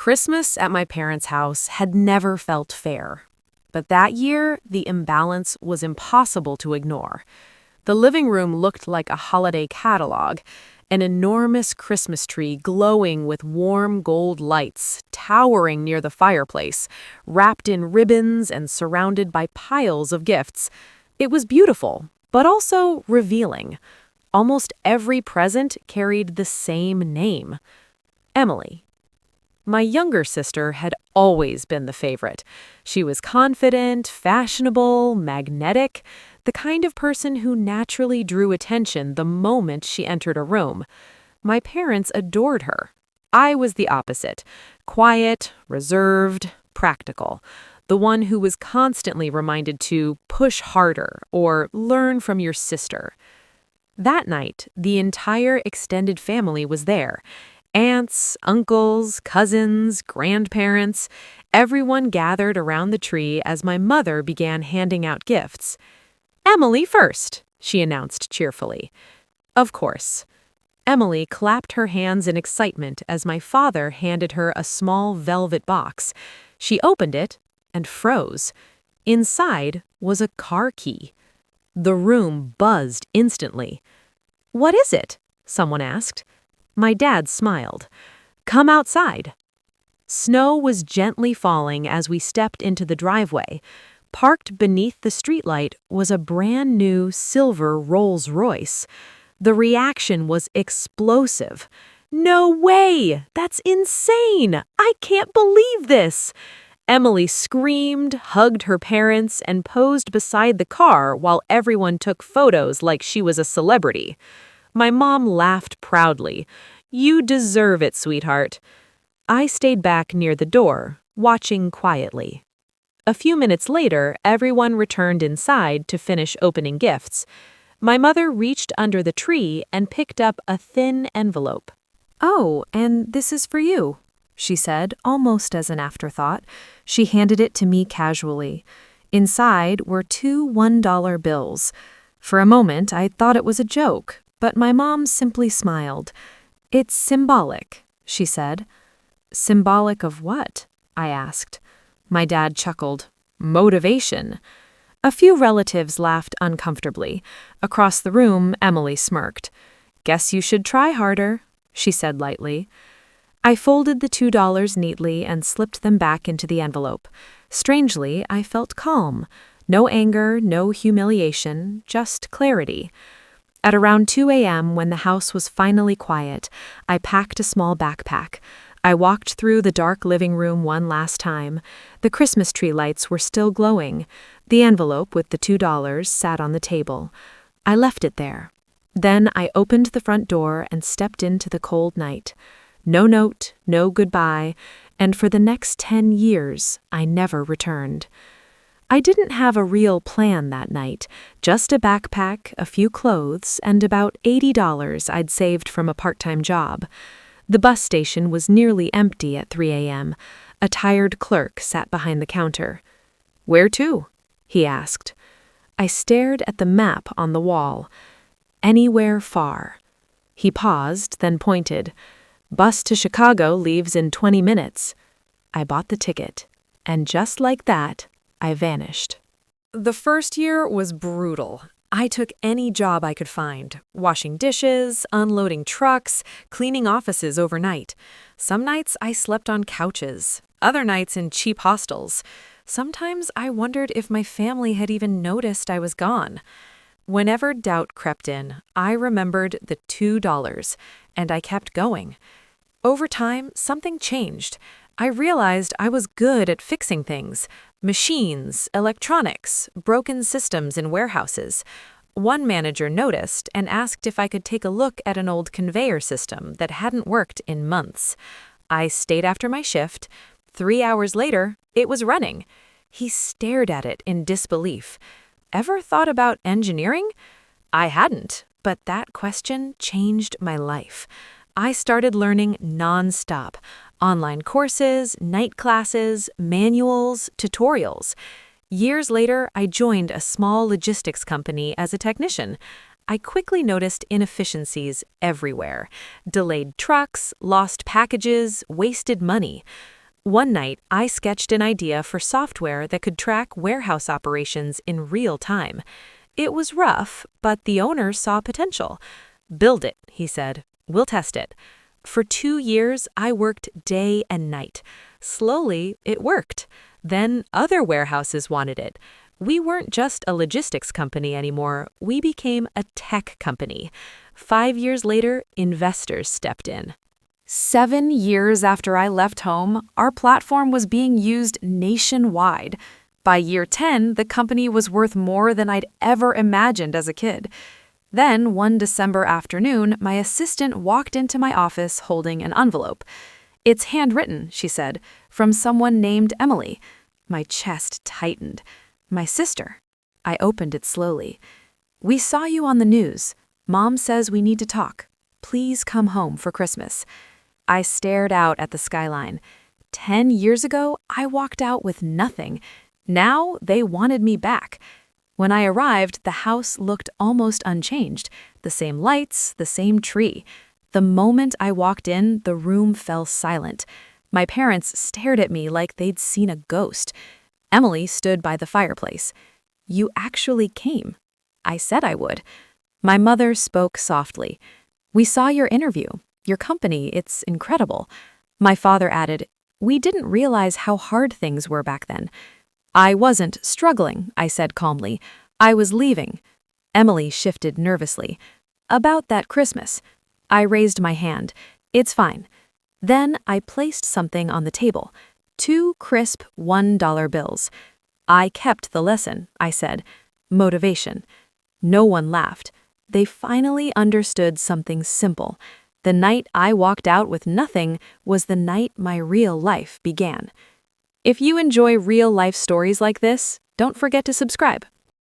Christmas at my parents' house had never felt fair. But that year, the imbalance was impossible to ignore. The living room looked like a holiday catalog, an enormous Christmas tree glowing with warm gold lights, towering near the fireplace, wrapped in ribbons and surrounded by piles of gifts. It was beautiful, but also revealing. Almost every present carried the same name: Emily. My younger sister had always been the favorite. She was confident, fashionable, magnetic, the kind of person who naturally drew attention the moment she entered a room. My parents adored her. I was the opposite: quiet, reserved, practical. The one who was constantly reminded to push harder or learn from your sister. That night, the entire extended family was there. Aunts, uncles, cousins, grandparents, everyone gathered around the tree as my mother began handing out gifts. "Emily first," she announced cheerfully. Of course. Emily clapped her hands in excitement as my father handed her a small velvet box. She opened it and froze. Inside was a car key. The room buzzed instantly. "What is it?" someone asked. My dad smiled. "Come outside." Snow was gently falling as we stepped into the driveway. Parked beneath the streetlight was a brand new silver Rolls-Royce. The reaction was explosive. "No way! That's insane! I can't believe this!" Emily screamed, hugged her parents, and posed beside the car while everyone took photos like she was a celebrity. My mom laughed proudly. "You deserve it, sweetheart." I stayed back near the door, watching quietly. A few minutes later, everyone returned inside to finish opening gifts. My mother reached under the tree and picked up a thin envelope. "Oh, and this is for you," she said, almost as an afterthought. She handed it to me casually. Inside were 2 $1 bills. For a moment, I thought it was a joke, but my mom simply smiled. "It's symbolic," she said. "Symbolic of what?" I asked. My dad chuckled. "Motivation." A few relatives laughed uncomfortably. Across the room, Emily smirked. "Guess you should try harder," she said lightly. I folded the $2 neatly and slipped them back into the envelope. Strangely, I felt calm. No anger, no humiliation, just clarity. At around 2 a.m., when the house was finally quiet, I packed a small backpack. I walked through the dark living room one last time. The Christmas tree lights were still glowing. The envelope with the $2 sat on the table. I left it there. Then I opened the front door and stepped into the cold night. No note, no goodbye, and for the next 10 years, I never returned. I didn't have a real plan that night, just a backpack, a few clothes, and about $80 I'd saved from a part-time job. The bus station was nearly empty at 3 a.m. A tired clerk sat behind the counter. "Where to?" he asked. I stared at the map on the wall. "Anywhere far." He paused, then pointed. "Bus to Chicago leaves in 20 minutes." I bought the ticket, and just like that, I vanished. The first year was brutal. I took any job I could find, washing dishes, unloading trucks, cleaning offices overnight. Some nights I slept on couches, other nights in cheap hostels. Sometimes I wondered if my family had even noticed I was gone. Whenever doubt crept in, I remembered the $2, and I kept going. Over time, something changed. I realized I was good at fixing things: machines, electronics, broken systems in warehouses. One manager noticed and asked if I could take a look at an old conveyor system that hadn't worked in months. I stayed after my shift. 3 hours later, it was running. He stared at it in disbelief. Ever thought about engineering? I hadn't, but that question changed my life. I started learning nonstop. Online courses, night classes, manuals, tutorials. Years later, I joined a small logistics company as a technician. I quickly noticed inefficiencies everywhere. Delayed trucks, lost packages, wasted money. One night, I sketched an idea for software that could track warehouse operations in real time. It was rough, but the owner saw potential. "Build it," he said. "We'll test it." For 2 years, I worked day and night. Slowly, it worked. Then other warehouses wanted it. We weren't just a logistics company anymore, we became a tech company. 5 years later, investors stepped in. 7 years after I left home, our platform was being used nationwide. By year 10, the company was worth more than I'd ever imagined as a kid. Then, one December afternoon, my assistant walked into my office holding an envelope. "It's handwritten," she said, "from someone named Emily." My chest tightened. "My sister." I opened it slowly. "We saw you on the news. Mom says we need to talk. Please come home for Christmas." I stared out at the skyline. 10 years ago, I walked out with nothing. Now, they wanted me back. When I arrived, the house looked almost unchanged. The same lights, the same tree. The moment I walked in, the room fell silent. My parents stared at me like they'd seen a ghost. Emily stood by the fireplace. "You actually came." I said I would. My mother spoke softly. "We saw your interview. Your company, it's incredible." My father added, "We didn't realize how hard things were back then." "I wasn't struggling," I said calmly. "I was leaving." Emily shifted nervously. "About that Christmas." I raised my hand. "It's fine." Then I placed something on the table. 2 crisp $1 bills. "I kept the lesson," I said. Motivation. No one laughed. They finally understood something simple. The night I walked out with nothing was the night my real life began. If you enjoy real-life stories like this, don't forget to subscribe.